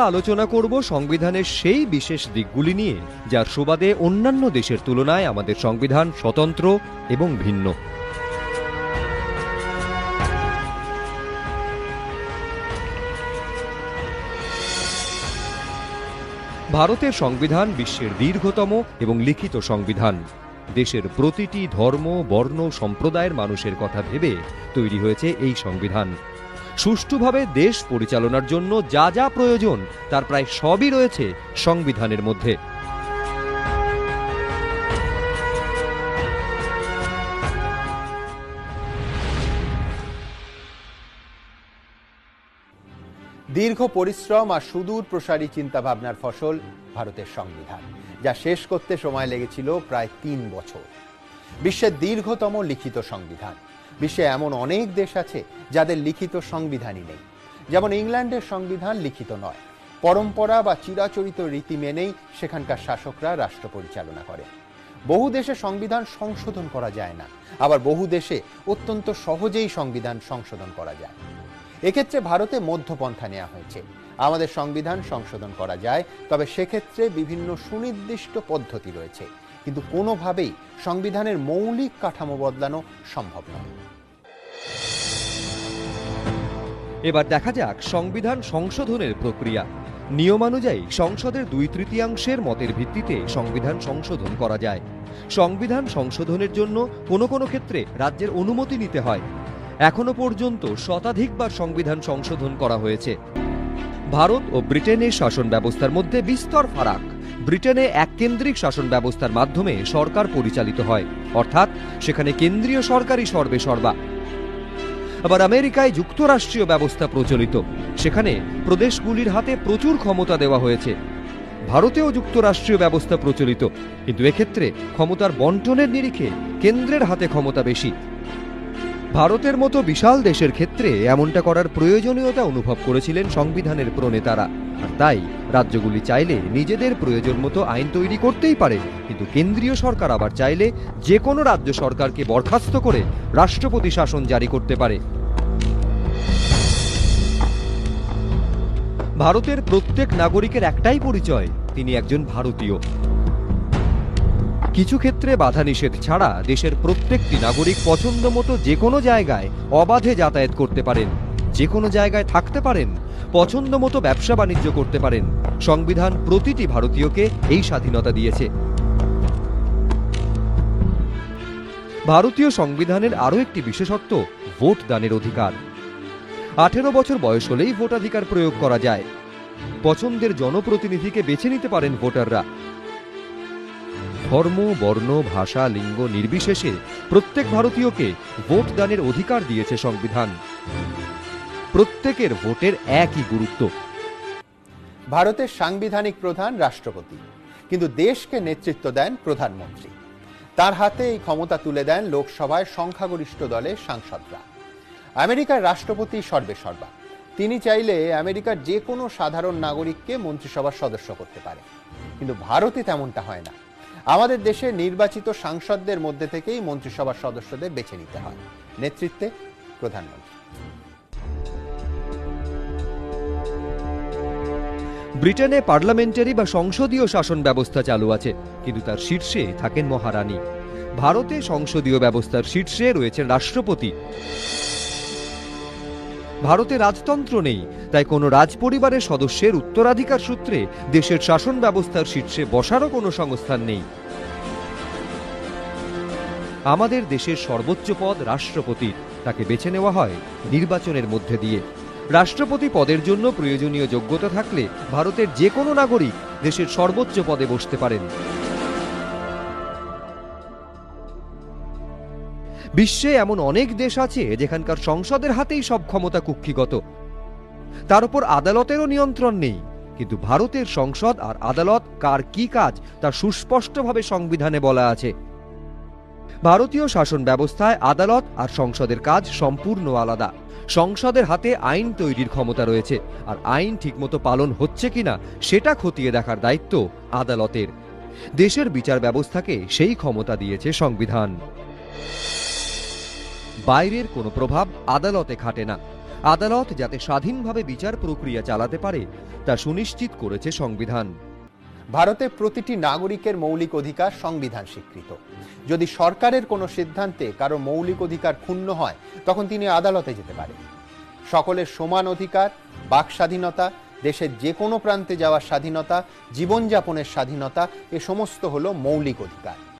আলোচনা করব সংবিধানের সেই বিশেষ দিকগুলি নিয়ে যার সুবাদে অন্যান্য দেশের তুলনায় আমাদের সংবিধান স্বতন্ত্র এবং ভিন্ন। ভারতের সংবিধান বিশ্বের দীর্ঘতম এবং লিখিত সংবিধান। দেশের প্রতিটি ধর্ম, বর্ণ, সম্প্রদায়ের মানুষের কথা ভেবে তৈরি হয়েছে এই সংবিধান। সুষ্ঠুভাবে দেশ পরিচালনার জন্য যা যা প্রয়োজন তার প্রায় সবই রয়েছে সংবিধানের মধ্যে। দীর্ঘ পরিশ্রম আর সুদূর প্রসারী চিন্তাভাবনার ফসল ভারতের সংবিধান, যা শেষ করতে সময় লেগেছিল প্রায় ৩ বছর। বিশ্বের দীর্ঘতম লিখিত সংবিধান। বিশ্বে এমন অনেক দেশ আছে যাদের লিখিত সংবিধানই নেই। যেমন ইংল্যান্ডের সংবিধান লিখিত নয়, পরম্পরা বা চিরাচরিত রীতি মেনেই সেখানকার শাসকরা রাষ্ট্র পরিচালনা করে। বহু দেশে সংবিধান সংশোধন করা যায় না, আবার বহু দেশে অত্যন্ত সহজেই সংবিধান সংশোধন করা যায়। এক্ষেত্রে ভারতে মধ্যপন্থা নেওয়া হয়েছে। আমাদের সংবিধান সংশোধন করা যায়, তবে সেক্ষেত্রে বিভিন্ন সুনির্দিষ্ট পদ্ধতি রয়েছে, কিন্তু কোনোভাবেই সংবিধানের মৌলিক কাঠামো বদলানো সম্ভব নয়। এবার দেখা যাক সংবিধান সংশোধনের প্রক্রিয়া। নিয়মানুযায়ী সংসদের 2/3 মতের ভিত্তিতে সংবিধান সংশোধন করা যায়। সংবিধান সংশোধনের জন্য কোনো কোনো ক্ষেত্রে রাজ্যের অনুমতি নিতে হয়। এখনো পর্যন্ত শতাধিকবার সংবিধান সংশোধন করা হয়েছে। ভারত ও ব্রিটেনের শাসন ব্যবস্থার মধ্যে বিস্তর ফারাক। ব্রিটেনে এককেন্দ্রিক শাসন ব্যবস্থার মাধ্যমে সরকার পরিচালিত হয়, অর্থাৎ সেখানে কেন্দ্রীয় সরকারই সর্বেসর্বা। আবার আমেরিকায় যুক্তরাষ্ট্রীয় ব্যবস্থা প্রচলিত, সেখানে প্রদেশগুলির হাতে প্রচুর ক্ষমতা দেওয়া হয়েছে। ভারতেও যুক্তরাষ্ট্রীয় ব্যবস্থা প্রচলিত, কিন্তু এক্ষেত্রে ক্ষমতার বন্টনের নিরিখে কেন্দ্রের হাতে ক্ষমতা বেশি। ভারতের মতো বিশাল দেশের ক্ষেত্রে এমনটা করার প্রয়োজনীয়তা অনুভব করেছিলেন সংবিধানের প্রণেতারা, আর তাই রাজ্যগুলি চাইলে নিজেদের প্রয়োজন মতো আইন তৈরি করতেই পারে, কিন্তু কেন্দ্রীয় সরকার আবার চাইলে যে কোনো রাজ্য সরকারকে বরখাস্ত করে রাষ্ট্রপতি শাসন জারি করতে পারে। ভারতের প্রত্যেক নাগরিকের একটাই পরিচয়, তিনি একজন ভারতীয়। কিছু ক্ষেত্রে বাধা নিষেধ ছাড়া দেশের প্রত্যেকটি নাগরিক পছন্দ মতো যে কোনো জায়গায় অবাধে যাতায়াত করতে পারেন, যে কোনো জায়গায় থাকতে পারেন, পছন্দ মতো ব্যবসা বাণিজ্য করতে পারেন। সংবিধান প্রতিটি ভারতীয়কে এই স্বাধীনতা দিয়েছে। ভারতীয় সংবিধানের আরও একটি বিশেষত্ব ভোট দানের অধিকার। 18 বছর বয়স হলেই ভোটাধিকার প্রয়োগ করা যায়। পছন্দের জনপ্রতিনিধিকে বেছে নিতে পারেন ভোটাররা। ধর্ম, বর্ণ, ভাষা, লিঙ্গ নির্বিশেষে প্রত্যেক ভারতীয়কে ভোট দানের অধিকার দিয়েছে সংবিধান। প্রত্যেকের ভোটের একই গুরুত্ব। ভারতের সাংবিধানিক প্রধান রাষ্ট্রপতি, কিন্তু দেশকে নেতৃত্ব দেন প্রধানমন্ত্রী। তার হাতে এই ক্ষমতা তুলে দেন লোকসভায় সংখ্যাগরিষ্ঠ দলের সাংসদরা। আমেরিকার রাষ্ট্রপতি সর্বেসর্বা, তিনি চাইলে আমেরিকার যে কোনো সাধারণ নাগরিককে মন্ত্রিসভার সদস্য করতে পারে, কিন্তু ভারতে তেমনটা হয় না। আমাদের দেশে নির্বাচিত সাংসদদের মধ্যে থেকেই মন্ত্রিসভার সদস্যদের বেছে নিতে হয়। নেতৃত্বে প্রধানমন্ত্রী। ব্রিটেনে পার্লামেন্টারি বা সংসদীয় শাসন ব্যবস্থা চালু আছে, কিন্তু তার শীর্ষে থাকেন মহারানী। ভারতে সংসদীয় ব্যবস্থার শীর্ষে রয়েছেন রাষ্ট্রপতি। ভারতে রাজতন্ত্র নেই, তাই কোনো রাজপরিবারের সদস্যের উত্তরাধিকার সূত্রে দেশের শাসন ব্যবস্থার শীর্ষে বসারও কোনো সংস্থান নেই। আমাদের দেশের সর্বোচ্চ পদ রাষ্ট্রপতি, তাকে বেছে নেওয়া হয় নির্বাচনের মধ্যে দিয়ে। রাষ্ট্রপতি পদের জন্য প্রয়োজনীয় যোগ্যতা থাকলে ভারতের যে কোনো নাগরিক দেশের সর্বোচ্চ পদে বসতে পারেন। বিশ্বে এমন অনেক দেশ আছে যেখানকার সংসদের হাতেই সব ক্ষমতা কুক্ষিগত, তার উপর আদালতেরও নিয়ন্ত্রণ নেই। কিন্তু ভারতের সংসদ আর আদালত কার কি কাজ তা সুস্পষ্টভাবে সংবিধানে বলা আছে। ভারতীয় শাসন ব্যবস্থায় আদালত আর সংসদের কাজ সম্পূর্ণ আলাদা। সংসদের হাতে আইন তৈরির ক্ষমতা রয়েছে, আর আইন ঠিকমতো পালন হচ্ছে কিনা সেটা খতিয়ে দেখার দায়িত্ব আদালতের। দেশের বিচার ব্যবস্থাকে সেই ক্ষমতা দিয়েছে সংবিধান। বাইরের কোনো প্রভাব আদালতে খাটে না। আদালত যাতে স্বাধীনভাবে বিচার প্রক্রিয়া চালাতে পারে তা সুনিশ্চিত করেছে সংবিধান। ভারতে প্রতিটি নাগরিকের মৌলিক অধিকার সংবিধান স্বীকৃত। যদি সরকারের কোনো সিদ্ধান্তে কারো মৌলিক অধিকার ক্ষুণ্ণ হয়, তখন তিনি আদালতে যেতে পারেন। সকলের সমান অধিকার, বাক স্বাধীনতা, দেশের যে কোনো প্রান্তে যাওয়ার স্বাধীনতা, জীবনযাপনের স্বাধীনতা, এ সমস্ত হলো মৌলিক অধিকার।